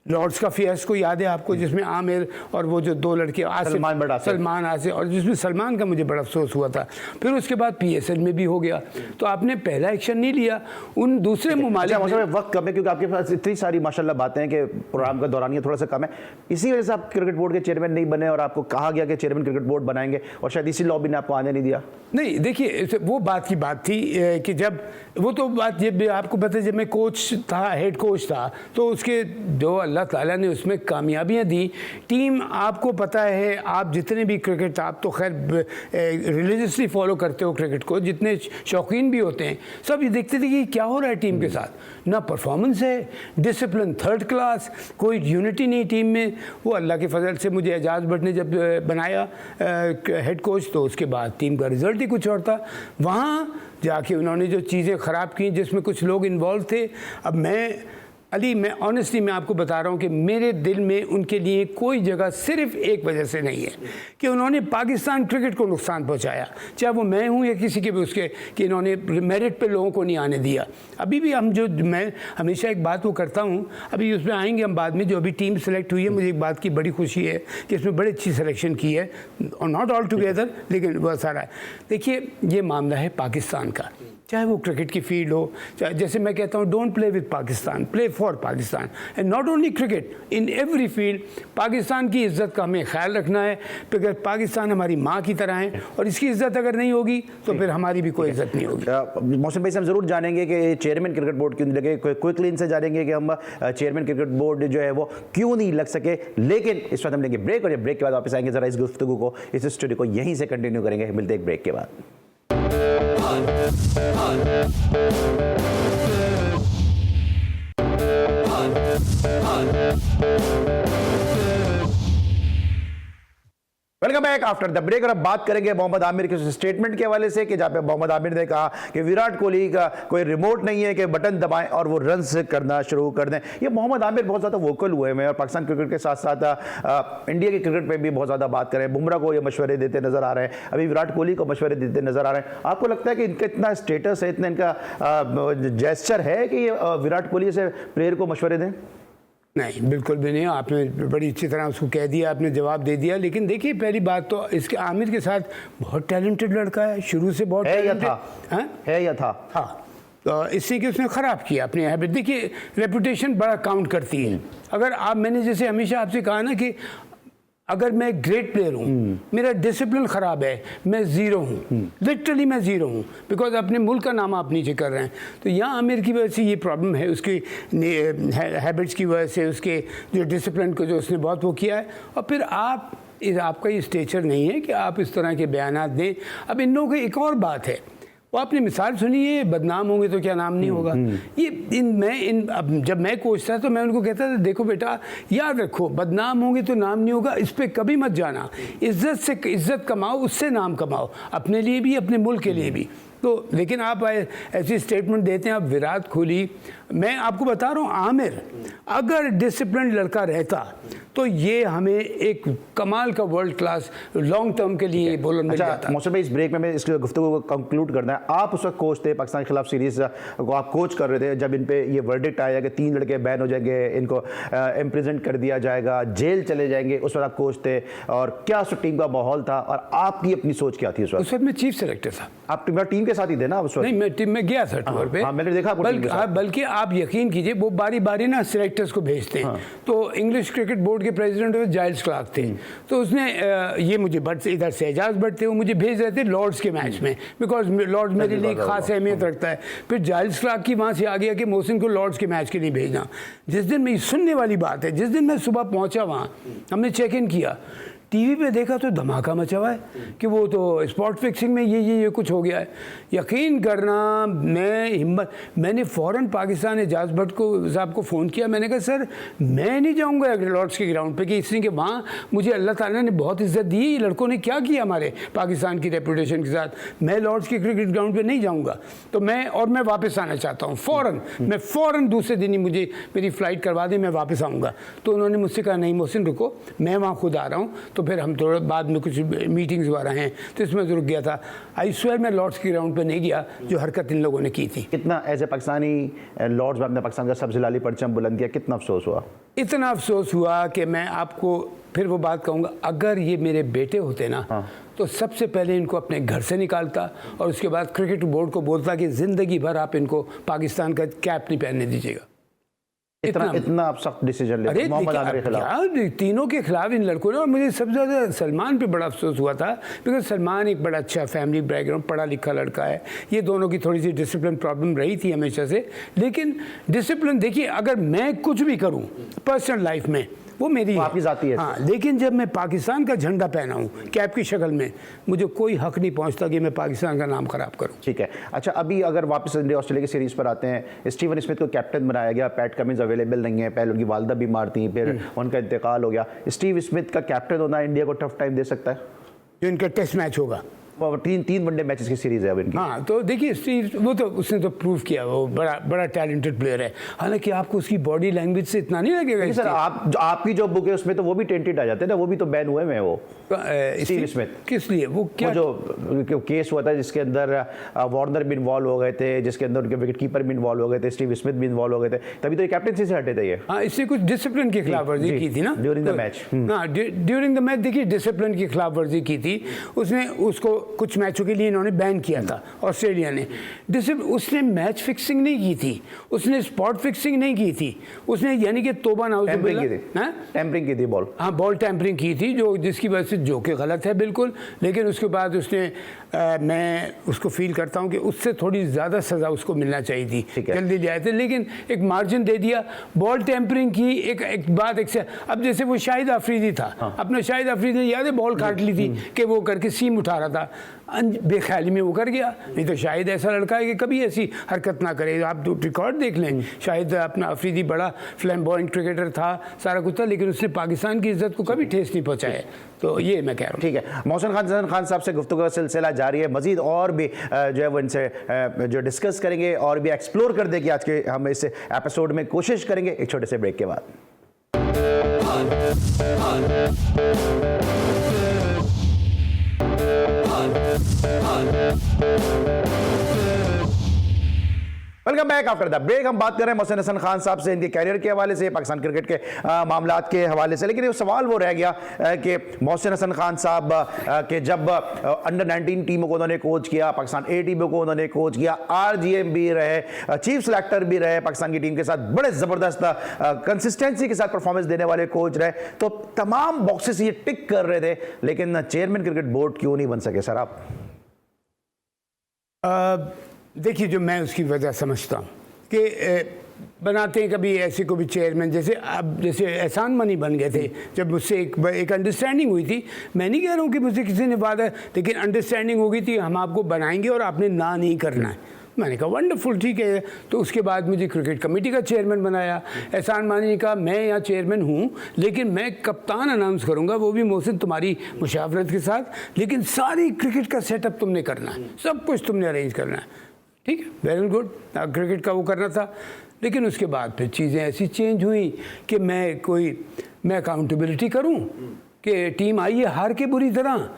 लॉर्ड्स का फियास्को याद है आपको, जिसमें आमिर और वो जो 2 लड़के सलमान आसिफ, और जिसमें सलमान का मुझे बड़ा अफसोस हुआ था। फिर उसके बाद PSL में भी हो गया। तो आपने पहला एक्शन नहीं लिया। उन दूसरे ममालिक में वक्त कम है, क्योंकि आपके पास इतनी सारी माशाल्लाह बातें हैं कि प्रोग्राम का दौरान ये थोड़ा सा कम है, इसी वजह से आप क्रिकेट बोर्ड के चेयरमैन नहीं बने और आपको कहा गया कि चेयरमैन क्रिकेट बोर्ड बनाएंगे, और शायद इसी लॉबी ने आपको आने नहीं दिया। नहीं, देखिए वो बात की बात थी कि जब वो तो बात, जब आपको पता है, जब मैं कोच था, हेड कोच था, तो उसके जो अल्लाह ताला ने उसमें कामयाबियां दी। टीम, आपको पता है, आप जितने भी क्रिकेट, आप तो खैर रिलीजियसली फॉलो करते हो क्रिकेट को, जितने शौकीन भी होते हैं, सब ये देखते थे कि क्या हो रहा है टीम के साथ। ना परफॉर्मेंस है, डिसिप्लिन 3rd क्लास, कोई यूनिटी नहीं टीम में। वो अल्लाह के फजल से मुझे एजाज भट्ट ने जब बनाया हेड कोच, तो उसके बाद टीम का रिजल्ट ही कुछ और था। वहाँ जाके उन्होंने जो चीज़ें ख़राब की, जिसमें कुछ लोग इन्वॉल्व थे। अब मैं अली, मैं ऑनेस्टली मैं आपको बता रहा हूँ कि मेरे दिल में उनके लिए कोई जगह सिर्फ एक वजह से नहीं है कि उन्होंने पाकिस्तान क्रिकेट को नुकसान पहुँचाया, चाहे वो मैं हूँ या किसी के भी उसके, कि इन्होंने मेरिट पे लोगों को नहीं आने दिया। अभी भी मैं हमेशा एक बात वो करता हूँ, अभी उसमें आएंगे हम बाद में, जो अभी टीम सेलेक्ट हुई है, मुझे एक बात की बड़ी खुशी है कि इसमें बड़ी अच्छी सिलेक्शन की है, और नॉट ऑल टुगेदर, लेकिन बहुत सारा है। देखिए, ये मामला है पाकिस्तान का, चाहे वो क्रिकेट की फील्ड हो, चाहे जैसे मैं कहता हूँ don't play with Pakistan, play for Pakistan. And not only cricket, in every field Pakistan की इज़्ज़त का हमें ख्याल रखना है, क्योंकि पाकिस्तान हमारी माँ की तरह है, और इसकी इज़्ज़त अगर नहीं होगी तो फिर हमारी भी कोई इज़्ज़त नहीं होगी। मोहसिन भाई से हम जरूर जानेंगे कि चेयरमैन क्रिकेट बोर्ड क्यों नहीं लगे, क्विकली इनसे जानेंगे कि हम चेयरमैन क्रिकेट बोर्ड जो है वो क्यों नहीं लग सके। लेकिन इस वक्त हम लेंगे ब्रेक, और ब्रेक के बाद वापस आएंगे, जरा इस गुफ्तगू को, इस स्टोरी को यहीं से कंटिन्यू करेंगे। मिलते हैं एक ब्रेक के बाद। Welcome back after the break. और अब बात करेंगे मोहम्मद आमिर के स्टेटमेंट के हवाले से, कि जहाँ पे मोहम्मद आमिर ने कहा कि विराट कोहली का कोई रिमोट नहीं है कि बटन दबाएं और वो रन्स करना शुरू कर दें। ये मोहम्मद आमिर बहुत ज़्यादा वोकल हुए हैं, और पाकिस्तान क्रिकेट के साथ साथ इंडिया के क्रिकेट पे भी बहुत ज़्यादा बात करें। बुमराह को ये मशवरे देते नजर आ रहे हैं, अभी विराट कोहली को मशवरे देते नजर आ रहे हैं। आपको लगता है कि इनका इतना स्टेटस है, इतना इनका जेस्चर है कि ये विराट कोहली से प्लेयर को मशवरे दें? नहीं, बिल्कुल भी नहीं। आपने बड़ी अच्छी तरह उसको कह दिया, आपने जवाब दे दिया। लेकिन देखिए, पहली बात तो इसके आमिर के साथ बहुत टैलेंटेड लड़का है, शुरू से बहुत है या था? है या था? हाँ, तो इससे कि उसने ख़राब किया अपनी हैबिट। देखिए, रेपुटेशन बड़ा काउंट करती है। अगर आप, मैंने जैसे हमेशा आपसे कहा ना कि अगर मैं ग्रेट प्लेयर हूँ, मेरा डिसिप्लिन ख़राब है, मैं ज़ीरो हूँ, लिटरली मैं ज़ीरो हूँ, बिकॉज अपने मुल्क का नाम आप नीचे कर रहे हैं। तो यहाँ आमिर की वजह से ये प्रॉब्लम है, उसकी हैबिट्स की वजह से, उसके जो डिसिप्लिन को जो उसने बहुत वो किया है। और फिर आपका ये स्टेचर नहीं है कि आप इस तरह के बयानात दें। अब इन लोगों की एक और बात है, वो आपने मिसाल सुनी है, बदनाम होंगे तो क्या नाम नहीं होगा। ये अब जब मैं कोच था तो मैं उनको कहता था, देखो बेटा, याद रखो, बदनाम होंगे तो नाम नहीं होगा, इस पर कभी मत जाना। इज्जत से इज्जत कमाओ, उससे नाम कमाओ, अपने लिए भी, अपने मुल्क के लिए भी। तो लेकिन आप ऐसी स्टेटमेंट देते हैं। आप विराट कोहली, मैं आपको बता रहा हूँ, आमिर अगर डिसिप्लिन लड़का रहता तो ये हमें एक कमाल का वर्ल्ड क्लास लॉन्ग टर्म के लिए बॉलर मिल जाता। मौसम भाई, इस ब्रेक में इस गुफ्तगू को कंक्लूड करना है। आप उस वक्त कोच थे, पाकिस्तान के खिलाफ सीरीज को आप कोच कर रहे थे, जब इन पे ये वर्डिक्ट आया कि 3 लड़के बैन हो जाएंगे, इनको इम्प्रिजन कर दिया जाएगा, जेल चले जाएंगे, उस वक्त आप कोच थे, और क्या उस टीम का माहौल था और आपकी अपनी सोच क्या थी उस वक्त? उस वक्त मैं चीफ सेलेक्टर था। आप टीम के साथ ही थे ना उस वक्त? नहीं, मैं टीम में गया था टूर पे। मैंने देखा। बल्कि आप यकीन कीजिए, वो बारी बारी ना सिलेक्टर्स को भेजते हैं। तो इंग्लिश क्रिकेट बोर्ड के प्रेसिडेंट जाइल्स क्लार्क थे, तो उसने ये मुझे इधर से एजाज भट्ट थे, वो मुझे भेज रहे थे लॉर्ड्स के मैच में, बिकॉज लॉर्ड्स मेरे लिए खास अहमियत रखता है। फिर जाइल्स क्लार्क की वहाँ से आ गया कि मोहसिन को लॉर्ड्स के मैच के लिए भेजना। जिस दिन मैं, सुनने वाली बात है, जिस दिन मैं सुबह पहुँचा वहाँ, हमने चेक इन किया, टीवी पे देखा तो धमाका मचा हुआ है कि वो तो स्पॉट फिक्सिंग में ये कुछ हो गया है। यकीन करना, मैंने फ़ौरन पाकिस्तान एजाज भट्ट को साहब को फ़ोन किया। मैंने कहा, सर मैं नहीं जाऊंगा लॉर्ड्स के ग्राउंड पे, कि इसलिए कि वहाँ मुझे अल्लाह ताला ने बहुत इज्जत दी, ये लड़कों ने क्या किया हमारे पाकिस्तान की रेपुटेशन के साथ, मैं लॉर्ड्स के क्रिकेट ग्राउंड पर नहीं जाऊँगा। तो मैं वापस आना चाहता हूँ फ़ौरन। मैं फ़ौरन दूसरे दिन ही मुझे मेरी फ़्लाइट करवा दें, मैं वापस आऊँगा। तो उन्होंने मुझसे कहा, नहीं मोहसिन रुको, मैं वहाँ खुद आ रहा हूँ। तो फिर हम थोड़ा बाद में कुछ मीटिंग्स वगैरह हैं, तो इसमें रुक गया था। आई स्वेयर मैं लॉर्ड्स के ग्राउंड पे नहीं गया, जो हरकत इन लोगों ने की थी। कितना एज ए पाकिस्तानी लॉर्ड्स में आपने पाकिस्तान का सबसे लाली परचम बुलंद किया, कितना अफसोस हुआ? इतना अफसोस हुआ कि मैं आपको फिर वो बात कहूँगा, अगर ये मेरे बेटे होते ना, तो सबसे पहले इनको अपने घर से निकालता, और उसके बाद क्रिकेट बोर्ड को बोलता कि ज़िंदगी भर आप इनको पाकिस्तान का कैप नहीं पहनने दीजिएगा। इतना आप सख्त डिसीजन ले मोहम्मद आमिर के खिलाफ? तीनों के खिलाफ इन लड़कों ने। और मुझे सबसे ज़्यादा सलमान पे बड़ा अफसोस हुआ था, बिकॉज सलमान एक बड़ा अच्छा फैमिली बैकग्राउंड, पढ़ा लिखा लड़का है। ये दोनों की थोड़ी सी डिसिप्लिन प्रॉब्लम रही थी हमेशा से, लेकिन डिसिप्लिन देखिए, अगर मैं कुछ भी करूँ पर्सनल लाइफ में, वो मेरी आपकी जाती है। हाँ, लेकिन जब मैं पाकिस्तान का झंडा पहना हूँ कैप की शक्ल में, मुझे कोई हक नहीं पहुँचता कि मैं पाकिस्तान का नाम खराब करूँ। ठीक है। अच्छा, अभी अगर वापस इंडिया ऑस्ट्रेलिया की सीरीज पर आते हैं, स्टीवन स्मिथ को कैप्टन बनाया गया, पैट कमिंस अवेलेबल नहीं है, पहले उनकी वालदा बीमार थी, फिर उनका इंतकाल हो गया। स्टीव स्मिथ का कैप्टन होना इंडिया को टफ टाइम दे सकता है? जो इनका टेस्ट मैच होगा, तीन वनडे मैचेस की सीरीज है अब इनकी। हाँ, तो देखिए स्टीव, वो तो उसने तो प्रूव किया, वो बड़ा टैलेंटेड प्लेयर है। हालांकि आपको उसकी बॉडी लैंग्वेज से इतना नहीं लगेगा। सर आपकी जो बुक है उसमें तो वो भी टेंटेड आ जाते हैं ना, वो भी तो बैन हुए हैं वो स्टीव स्मिथ। किस लिए? वो क्या जो केस हुआ था जिसके अंदर वार्नर भी इन्वॉल्व हो गए थे, जिसके अंदर उनके विकेट कीपर भी इन्वॉल्व हो गए थे, स्टीव स्मिथ भी इन्वॉल्व हो गए थे, तभी तो ये कैप्टनसी से हटे थे ये। हाँ, इससे कुछ डिसिप्लिन की खिलाफ वर्जी की थी ना ड्यूरिंग द मैच। हाँ, ड्यूरिंग द मैच देखिए डिसिप्लिन की खिलाफ वर्जी की थी उसने। उसको कुछ मैचों के लिए इन्होंने बैन किया था ऑस्ट्रेलिया ने। उसने मैच फिक्सिंग नहीं की थी, उसने स्पॉट फिक्सिंग नहीं की थी, उसने यानी कि तोबा टैम्परिंग की थी बॉल। हाँ, बॉल टैम्परिंग की थी, जो जिसकी वजह से जो कि गलत है बिल्कुल। लेकिन उसके बाद उसने मैं उसको फील करता हूँ कि उससे थोड़ी ज़्यादा सज़ा उसको मिलना चाहिए थी, जल्दी ले आए थे, लेकिन एक मार्जिन दे दिया। बॉल टैम्परिंग की एक बात एक से, अब जैसे वो शाहिद अफरीदी था। हाँ। अपना शाहिद अफरीदी ने याद है बॉल काट ली थी कि वो करके सीम उठा रहा था, बेख्याली में वो कर गया। नहीं तो शाहिद ऐसा लड़का है कि कभी ऐसी हरकत ना करे। आप रिकॉर्ड देख लें, शाहिद अपना अफरीदी बड़ा फ्लैम्बॉयंट क्रिकेटर था, सारा कुछ था, लेकिन उसने पाकिस्तान की इज्जत को कभी ठेस नहीं पहुंचाया। तो ये मैं कह रहा हूँ। ठीक है, मोहसिन खान साहब से गुफ्तगू का सिलसिला जारी है, मजीद और भी जो है वो इनसे जो डिस्कस करेंगे और भी एक्सप्लोर कर देंगे आज के हम इस एपिसोड में, कोशिश करेंगे एक छोटे से ब्रेक के बाद। Welcome back after the break. हम बात कर रहे हैं मोहसिन हसन खान साहब से, इनके कैरियर के हवाले से, पाकिस्तान क्रिकेट के मामलात के हवाले से। लेकिन ये सवाल वो रह गया कि मोहसिन हसन खान साहब के जब अंडर 19 टीमों को उन्होंने कोच किया, पाकिस्तान ए टीमों को उन्होंने कोच किया, RGM भी रहे, चीफ सेलेक्टर भी रहे पाकिस्तान की टीम के साथ, बड़े ज़बरदस्त कंसिस्टेंसी के साथ परफॉर्मेंस देने वाले कोच रहे, तो तमाम बॉक्सेस ये टिक कर रहे थे, लेकिन चेयरमैन क्रिकेट बोर्ड क्यों नहीं बन सके सर आप? देखिए, जो मैं उसकी वजह समझता हूँ कि बनाते हैं कभी ऐसे को भी चेयरमैन, जैसे अब जैसे एहसान मनी बन गए थे, जब मुझसे एक अंडरस्टैंडिंग हुई थी। मैं नहीं कह रहा हूँ कि मुझसे किसी ने वादा, लेकिन अंडरस्टैंडिंग हो गई थी, हम आपको बनाएंगे और आपने ना नहीं करना है। मैंने कहा वंडरफुल, ठीक है। तो उसके बाद मुझे क्रिकेट कमेटी का चेयरमैन बनाया। एहसान मानी ने कहा मैं यहाँ चेयरमैन हूँ, लेकिन मैं कप्तान अनाउंस करूँगा, वो भी मोहसिन तुम्हारी मुशावरत के साथ, लेकिन सारी क्रिकेट का सेटअप तुमने करना है, सब कुछ तुमने अरेंज करना है। ठीक है, वेरी गुड, क्रिकेट का वो करना था। लेकिन उसके बाद फिर चीज़ें ऐसी चेंज हुई कि मैं अकाउंटेबिलिटी करूं कि टीम आई है हार के बुरी तरह,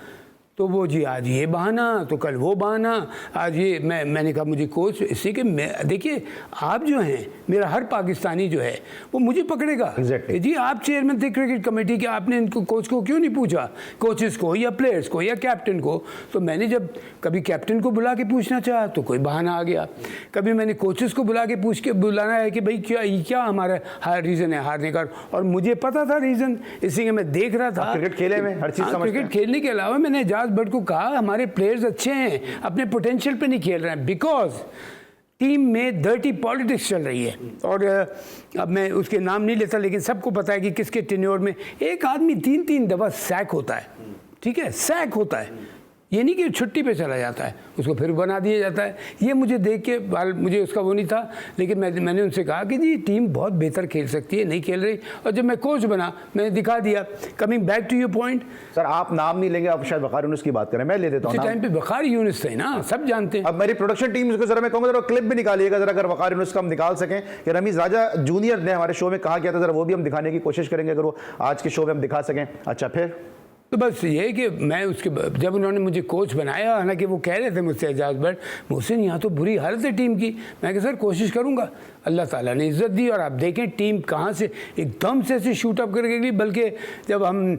तो वो जी आज ये बहाना, तो कल वो बहाना, आज ये मैंने कहा मुझे कोच, इससे कि मैं देखिए आप जो हैं, मेरा हर पाकिस्तानी जो है वो मुझे पकड़ेगा। Exactly. जी आप चेयरमैन थे क्रिकेट कमेटी के, आपने इनको कोच को क्यों नहीं पूछा, कोचेस को या प्लेयर्स को या कैप्टन को? तो मैंने जब कभी कैप्टन को बुला के पूछना चाहा तो कोई बहाना आ गया, कभी मैंने कोचेस को बुला के बुलाना है कि भाई क्या हमारा रीज़न है हारने का, और मुझे पता था रीज़न, इसीलिए मैं देख रहा था। क्रिकेट खेले में हर चीज़ समझते हैं। क्रिकेट खेलने के अलावा मैंने एजाज भट्ट को कहा हमारे प्लेयर्स अच्छे हैं, अपने पोटेंशियल पे नहीं खेल रहे हैं, बिकॉज टीम में डर्टी पॉलिटिक्स चल रही है। और अब मैं उसके नाम नहीं लेता, लेकिन सबको पता है कि किसके टेन्योर में एक आदमी 3-3 दफ़ा सैक होता है। ठीक है, सैक होता है, ये नहीं कि छुट्टी पे चला जाता है, उसको फिर बना दिया जाता है। ये मुझे देख के मुझे उसका वो नहीं था, लेकिन मैंने उनसे कहा कि जी टीम बहुत बेहतर खेल सकती है, नहीं खेल रही। और जब मैं कोच बना मैंने दिखा दिया। Coming back to your point, sir आप नाम नहीं लेंगे, आप शायद वकार यूनुस की बात करें, मैं ले देता हूँ। उस टाइम पे वकार यूनुस थे ना, सब जानते हैं। अब मेरी प्रोडक्शन टीम को जरा मैं कहूँगा जरा क्लिप भी निकालिएगा जरा, अगर वकार यूनुस का हम निकाल सकें कि रमीज राजा जूनियर ने हमारे शो में कहा गया था, जरा वो भी हम दिखाने की कोशिश करेंगे, अगर वो आज के शो में हम दिखा सकें। अच्छा, फिर तो बस ये है कि मैं उसके जब उन्होंने मुझे कोच बनाया, हालांकि वो कह रहे थे मुझसे एजाज भट्ट, मोहसिन यहाँ तो बुरी हालत है टीम की। मैं कहा सर कोशिश करूँगा। अल्लाह ताला ने इज़्ज़त दी और आप देखें टीम कहाँ से एकदम से ऐसे शूट अप करके गई। बल्कि जब हम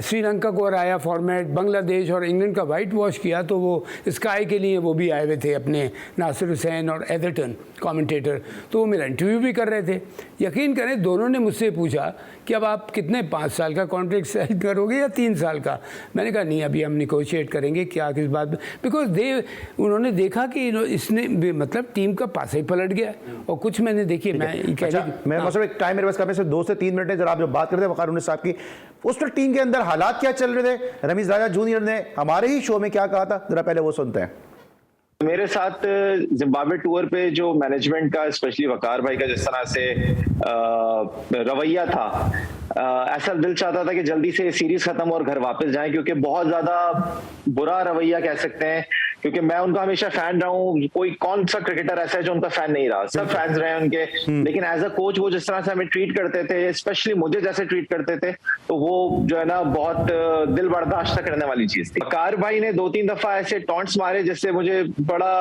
श्रीलंका को हराया फॉर्मेट, बांग्लादेश और इंग्लैंड का वाइट वॉश किया, तो वो स्काई के लिए वो भी आए हुए थे अपने नासिर हुसैन और एदरटन कमेंटेटर, तो वो मेरा इंटरव्यू भी कर रहे थे। यकीन करें दोनों ने मुझसे पूछा कि अब आप कितने 5 साल का कॉन्ट्रैक्ट साइन करोगे या 3 साल का? मैंने कहा नहीं, अभी हम निगोशिएट करेंगे क्या किस बात में, बिकॉज उन्होंने देखा कि इसने मतलब टीम का पासा ही पलट गया। और कुछ मैंने देखिए मैं मतलब एक टाइम मेरे पास कम से 2 से 3 मिनट है, जरा आप जो बात करते हैं वकार यूनुस साहब की, उस पर टीम के अंदर हालात क्या चल रहे थे, रमीज राजा जूनियर ने हमारे ही शो में क्या कहा था, जरा पहले वो सुनते हैं। मेरे साथ जिम्बाब्वे टूर पे जो मैनेजमेंट का, स्पेशली वकार भाई का जिस तरह से रवैया था, ऐसा दिल चाहता था कि जल्दी से सीरीज खत्म और घर वापस जाएं, क्योंकि बहुत ज्यादा बुरा रवैया कह सकते हैं, क्योंकि मैं उनका हमेशा फैन रहा हूँ। कोई कौन सा क्रिकेटर ऐसा है जो उनका फैन नहीं रहा, सब फैंस रहे उनके। लेकिन एज अ कोच वो जिस तरह से हमें ट्रीट करते थे, स्पेशली मुझे जैसे ट्रीट करते थे, तो वो जो है ना बहुत दिल बर्दाश्त करने वाली चीज थी। वकार भाई ने 2-3 दफा ऐसे टॉन्ट्स मारे जिससे मुझे बड़ा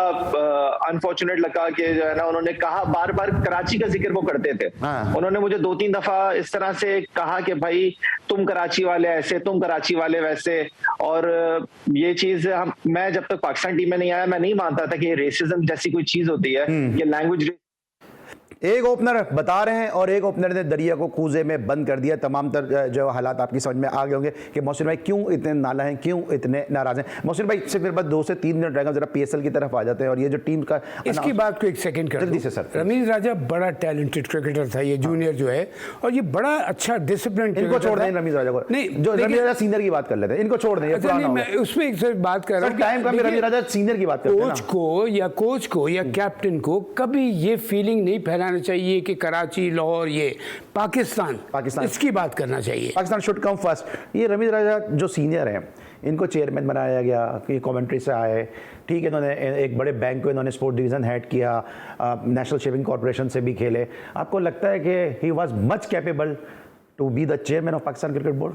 अनफॉर्चुनेट लगा कि जो है ना उन्होंने कहा, बार बार कराची का जिक्र वो करते थे। उन्होंने मुझे 2-3 दफा इस तरह से कहा कि भाई तुम कराची वाले ऐसे, तुम कराची वाले वैसे। और ये चीज मैं जब तक पाकिस्तान टीम में नहीं आया, मैं नहीं मानता था कि ये रेसिज्म जैसी कोई चीज होती है, ये लैंग्वेज। एक ओपनर बता रहे हैं और एक ओपनर ने दरिया को कूजे में बंद कर दिया। तमाम तर जो हालात आपकी समझ में आ गए होंगे कि मोहसिन भाई क्यों इतने नाला हैं, क्यों इतने नाराज हैं। मोहसिन भाई सिर्फ मेरे पास 2 से 3 मिनट रहेगा, जरा पीएसएल की तरफ आ जाते हैं। और ये जो टीम का इसकी बात को एक सेकंड कर जल्दी से सर। रमीज राजा बड़ा टैलेंटेड क्रिकेटर था, ये जूनियर जो है, और ये बड़ा अच्छा डिसिप्लिन। इनको छोड़ दें रमीज राजा को, नहीं जो रमीज राजा सीनियर की बात कर लेते हैं, इनको छोड़ दें। मैं उसमें एक सिर्फ बात कर रहा हूँ, टाइम का रमीज राजा सीनियर की बात करते हैं। कोच को या कैप्टन को कभी ये फीलिंग नहीं फैलाना चाहिए कि कराची, लाहौर, ये पाकिस्तान इसकी बात करना चाहिए। Pakistan should come first. ये रमीज राजा जो सीनियर हैं, इनको चेयरमैन बनाया गया कि कमेंट्री से आए, ठीक है। इन्होंने एक बड़े बैंक को इन्होंने स्पोर्ट डिवीज़न हेड किया, नेशनल शिपिंग कॉर्पोरेशन से भी खेले। आपको लगता है कि he was much capable to be the chairman of Pakistan cricket board?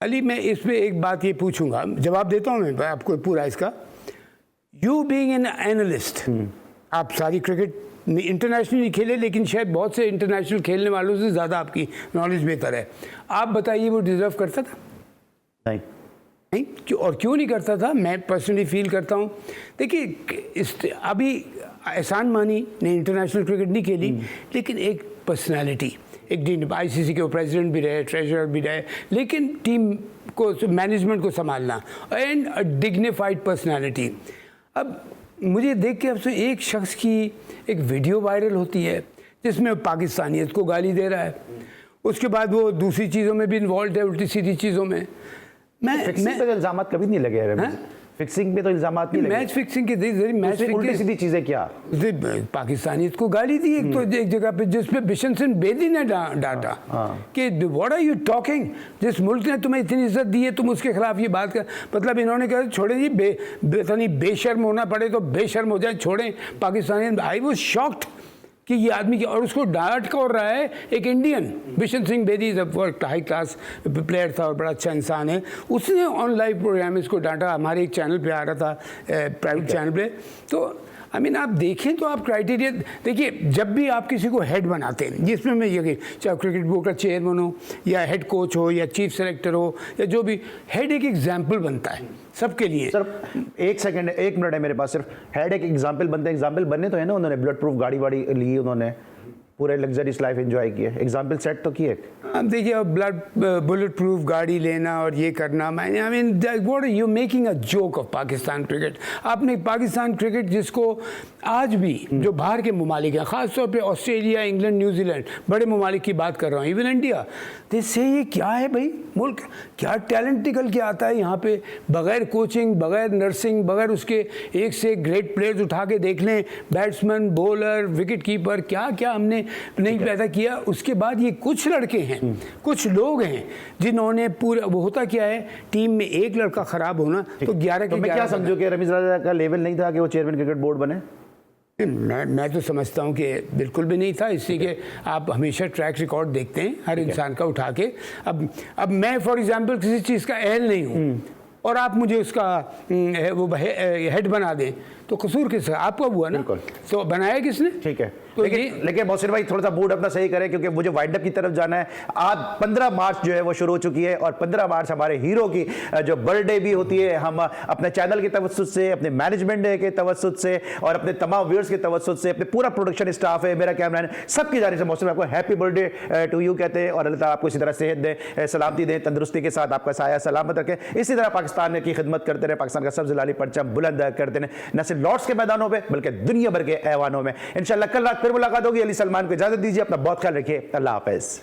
Ali, मैं इसमें एक बात ये पूछूंगा, जवाब देता हूँ मैं आपको पूरा इसका। यू बीइंग एन एनालिस्ट, आप सारी क्रिकेट इंटरनेशनली खेले, लेकिन शायद बहुत से इंटरनेशनल खेलने वालों से ज़्यादा आपकी नॉलेज बेहतर है। आप बताइए वो डिजर्व करता था? नहीं। और क्यों नहीं करता था? मैं पर्सनली फील करता हूँ, देखिए अभी एहसान मानी ने इंटरनेशनल क्रिकेट नहीं खेली, लेकिन एक पर्सनालिटी, एक आईसीसी के प्रेसिडेंट भी रहे, ट्रेजरर भी रहे, लेकिन टीम को, मैनेजमेंट को संभालना, एंड अ डिग्निफाइड पर्सनालिटी। अब मुझे देख के अब से एक शख्स की एक वीडियो वायरल होती है जिसमें पाकिस्तानियत को गाली दे रहा है, उसके बाद वो दूसरी चीज़ों में भी इन्वॉल्व है, उल्टी सीधी चीज़ों में। फिक्सिंग पे तो इल्जाम कभी नहीं लगे हैं। फिक्सिंग पे तो इल्जाम नहीं लगे। मैच फिक्सिंग के मैच उल्टी सीधी चीज़ें क्या? पाकिस्तानियत को गाली दी एक तो एक जगह पे, जिसपे बिशन सिंह बेदी ने डांटा कि व्हाट आर यू टॉकिंग, जिस मुल्क ने तुम्हें इतनी इज्जत दी है तुम उसके खिलाफ ये बात कर। मतलब इन्होंने कहा छोड़े जी, बेशर्म होना पड़े तो बेशर्म हो जाए, छोड़ें पाकिस्तानी। आई वाज शॉक्ड कि ये आदमी की, और उसको डांट कर रहा है एक Indian. Bishan Singh Bedi high class player था और बड़ा अच्छा इंसान है, उसने ऑन लाइव प्रोग्राम इसको डांटा, हमारे एक चैनल पे आ रहा था, प्राइवेट चैनल पे। तो आई मीन आप देखें तो आप क्राइटेरिया देखिए, जब भी आप किसी को हेड बनाते हैं, जिसमें मैं ये चाहे क्रिकेट बोर्ड का चेयरमैन हो या हेड कोच हो या चीफ सेलेक्टर हो या जो भी, हेड एक एग्जाम्पल बनता है सबके लिए। सर 1 मिनट है मेरे पास, सिर्फ हेड एक एग्जाम्पल बनते हैं। एग्जाम्पल बनने तो है ना, उन्होंने ब्लड प्रूफ गाड़ी वाड़ी ली, उन्होंने पूरे लग्जरियस लाइफ एंजॉय किए, एग्जाम्पल सेट तो किए। अब देखिए, अब बुलेट प्रूफ गाड़ी लेना और ये करना, I mean what are you making a joke of Pakistan cricket. आपने पाकिस्तान क्रिकेट जिसको आज भी जो बाहर के ममालिक हैं, ख़ासतौर पे ऑस्ट्रेलिया, इंग्लैंड, न्यूजीलैंड, बड़े ममालिक की बात कर रहा हूँ, इवन इंडिया, से ये क्या है भाई मुल्क, क्या टैलेंट निकल के आता है यहाँ पे, बग़ैर कोचिंग, बग़ैर नर्सिंग, बग़ैर उसके एक से ग्रेट प्लेयर्स उठा के देख लें, बैट्समैन, बॉलर, विकेट कीपर, क्या क्या हमने नहीं पैदा किया। उसके बाद ये कुछ लड़के हैं, कुछ लोग हैं जिन्होंने पूरा, वो होता क्या है, टीम में एक लड़का खराब होना तो 11 के 11। मैं क्या समझू कि रमीज राजा का लेवल नहीं था कि वो चेयरमैन क्रिकेट बोर्ड बने? मैं तो समझता हूँ कि बिल्कुल भी नहीं था, इसलिए कि आप हमेशा ट्रैक रिकॉर्ड देखते हैं हर इंसान का उठा के। अब मैं फॉर एग्जांपल किसी चीज़ का अहल नहीं हूँ और आप मुझे उसका वो हेड बना दें तो कसूर किसका? आपका हुआ ना, तो बनाया किसने? ठीक है, लेकिन मोहसिन भाई थोड़ा सा मूड अपना सही करें, क्योंकि मुझे वाइंड अप की तरफ जाना है। आज 15 मार्च जो है वो शुरू हो चुकी है और 15 मार्च हमारे हीरो की जो बर्थडे भी होती है। हम अपने चैनल के तवज्जुद से, अपने मैनेजमेंट के तवज्जुद से और अपने तमाम व्यूअर्स के तवज्जुद से, अपने पूरा प्रोडक्शन स्टाफ है, मेरा कैमरामैन, सबकी जानिब से मोहसिन भाई आपको हैप्पी बर्थडे टू यू कहते हैं और अल्लाह ताला आपको इसी तरह सेहत दे, सलामती दे, तंदुरुस्ती के साथ आपका साया सलामत रखे। इसी तरह पाकिस्तान की खिदमत करते रहे, पाकिस्तान का सबसे लाली परचम बुलंद करते रहे, न सिर्फ लॉर्ड्स के मैदानों पे बल्कि दुनिया भर के ऐवानों में। इंशाल्लाह कल रात फिर मुलाकात होगी। अली सलमान को इजाजत दीजिए, अपना बहुत ख्याल रखिए, अल्लाह हाफिज।